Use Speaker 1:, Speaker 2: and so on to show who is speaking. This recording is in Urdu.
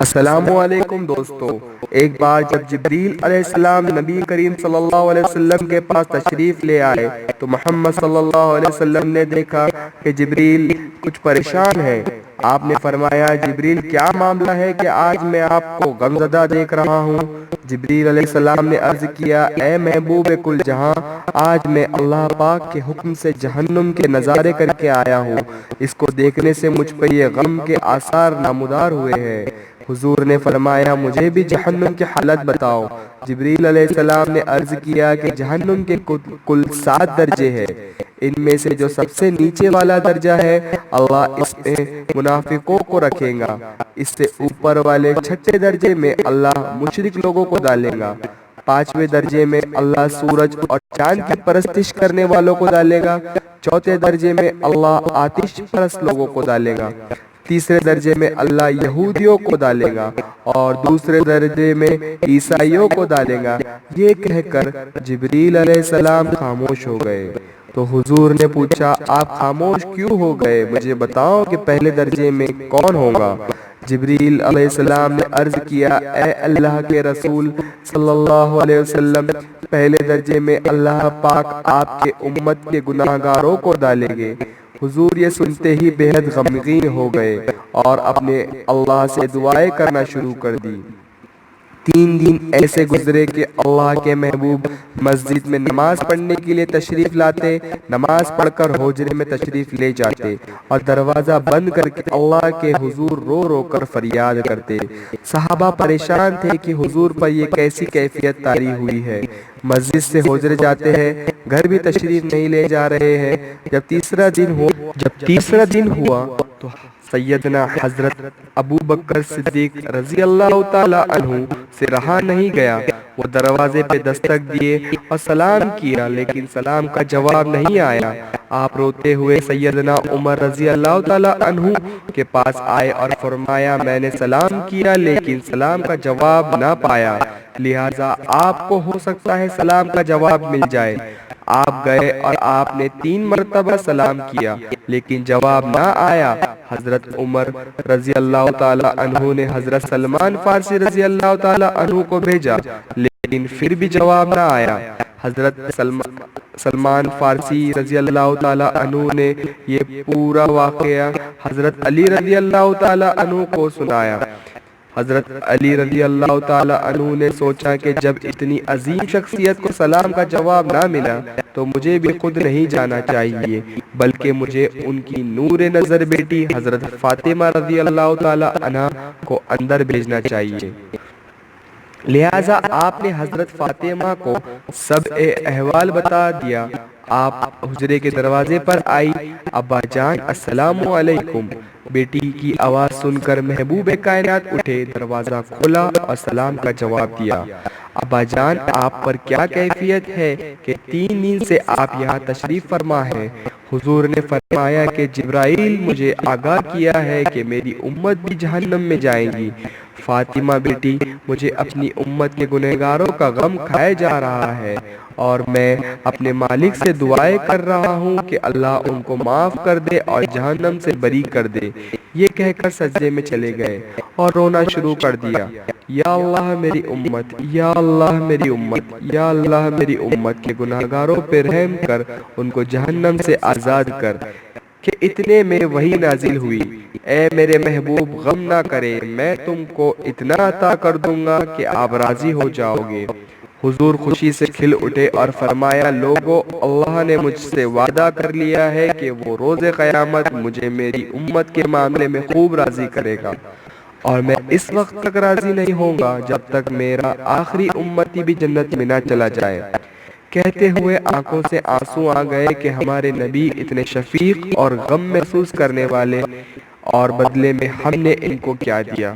Speaker 1: السلام علیکم دوستو۔ ایک بار جب جبریل علیہ السلام نبی کریم صلی اللہ علیہ وسلم کے پاس تشریف لے آئے تو محمد صلی اللہ علیہ وسلم نے دیکھا کہ جبریل کچھ پریشان ہے۔ آپ نے فرمایا، جبریل کیا معاملہ ہے کہ آج میں آپ کو غمزدہ دیکھ رہا ہوں؟ جبریل علیہ السلام نے عرض کیا، اے محبوب کل جہاں، آج میں اللہ پاک کے حکم سے جہنم کے نظارے کر کے آیا ہوں۔ اس کو دیکھنے سے مجھ پر یہ غم کے آثار نمودار ہوئے ہیں۔ حضور نے فرمایا، مجھے بھی جہنم کی حالت بتاؤ۔ جبریل علیہ السلام نے عرض کیا کہ جہنم کے کل 7 درجے ہیں۔ ان میں سے جو سب سے نیچے والا درجہ ہے، اللہ اس میں منافقوں کو رکھے گا۔ اس سے اوپر والے 6 درجے میں اللہ مشرک لوگوں کو ڈالے گا۔ 5ویں درجے میں اللہ سورج اور چاند کی پرستش کرنے والوں کو ڈالے گا۔ 4تھے درجے میں اللہ آتش پرست لوگوں کو ڈالے گا۔ 3رے درجے میں اللہ یہودیوں کو ڈالے گا اور 2 درجے میں عیسائیوں کو ڈالے گا۔ یہ کہہ کر جبریل علیہ السلام خاموش ہو گئے۔ تو حضور نے پوچھا، آپ خاموش کیوں ہو گئے؟ مجھے بتاؤ کہ پہلے درجے میں کون ہوگا؟ جبریل علیہ السلام نے عرض کیا، اے اللہ کے رسول صلی اللہ علیہ وسلم، پہلے درجے میں اللہ پاک آپ کے امت کے گناہ گاروں کو ڈالیں گے۔ حضور یہ سنتے ہی بے حد غمگین ہو گئے اور اپنے اللہ سے دعائیں کرنا شروع کر دی۔ 3 دن ایسے گزرے کہ اللہ کے محبوب مسجد میں نماز پڑھنے کے لیے تشریف لاتے، نماز پڑھ کر حجرے میں تشریف لے جاتے اور دروازہ بند کر کے اللہ کے حضور رو رو کر فریاد کرتے۔ صحابہ پریشان تھے کہ حضور پر یہ کیسی کیفیت طاری ہوئی ہے۔ مسجد سے حجرے جاتے ہیں، گھر بھی تشریف نہیں لے جا رہے ہیں۔ جب تیسرا دن ہوا تو سیدنا حضرت ابو بکر صدیق رضی اللہ تعالی عنہ سے رہا نہیں گیا۔ وہ دروازے پہ دستک دیے اور سلام کیا، لیکن سلام کا جواب نہیں آیا۔ آپ روتے ہوئے سیدنا عمر رضی اللہ تعالی عنہ کے پاس آئے اور فرمایا، میں نے سلام کیا لیکن سلام کا جواب نہ پایا، لہٰذا آپ کو ہو سکتا ہے سلام کا جواب مل جائے۔ آپ گئے اور آپ نے 3 مرتبہ سلام کیا لیکن جواب نہ آیا۔ حضرت عمر رضی اللہ تعالی عنہ نے حضرت سلمان فارسی رضی اللہ تعالی عنہ کو بھیجا لیکن پھر بھی جواب نہ آیا۔ حضرت سلمان فارسی رضی اللہ تعالی عنہ نے یہ پورا واقعہ حضرت علی رضی اللہ تعالی عنہ کو سنایا۔ حضرت علی رضی اللہ تعالی عنہ نے سوچا کہ جب اتنی عظیم شخصیت کو سلام کا جواب نہ ملا تو مجھے بھی خود نہیں جانا چاہیے، بلکہ مجھے ان کی نور نظر بیٹی حضرت فاطمہ رضی اللہ تعالی عنہا کو اندر بھیجنا چاہیے۔ لہٰذا آپ نے حضرت فاطمہ کو سب احوال بتا دیا۔ آپ حجرے کے دروازے پر آئی، ابا جان السلام علیکم۔ بیٹی کی آواز سن کر محبوب کائنات اٹھے، دروازہ کھولا اور سلام کا جواب دیا۔ ابا جان آپ پر کیا کیفیت ہے کہ 3 دن سے آپ یہاں تشریف فرما ہے؟ حضور نے فرمایا کہ جبرائیل مجھے آگاہ کیا ہے کہ میری امت بھی جہنم میں جائے گی۔ فاطمہ بیٹی، مجھے اپنی امت کے گنہگاروں کا غم کھائے جا رہا ہے اور میں اپنے مالک سے دعائیں کر رہا ہوں کہ اللہ ان کو معاف کر دے اور جہنم سے بری کر دے۔ یہ کہہ کر سجدے میں چلے گئے اور رونا شروع کر دیا، یا اللہ میری امت، یا اللہ میری امت، یا اللہ میری امت کے گنہگاروں پہ رحم کر، ان کو جہنم سے آزاد کر۔ کہ اتنے میں وحی نازل ہوئی، اے میرے محبوب غم نہ کرے، میں تم کو اتنا عطا کر دوں گا کہ آپ راضی ہو جاؤ گے۔ حضور خوشی سے کھل اٹھے اور فرمایا، لوگو اللہ نے مجھ سے وعدہ کر لیا ہے کہ وہ روز قیامت مجھے میری امت کے معاملے میں خوب راضی کرے گا، اور میں اس وقت تک راضی نہیں ہوں گا جب تک میرا آخری امتی بھی جنت میں نہ چلا جائے۔ کہتے ہوئے آنکھوں سے آنسو آ گئے کہ ہمارے نبی اتنے شفیق اور غم محسوس کرنے والے، اور بدلے میں ہم نے ان کو کیا دیا۔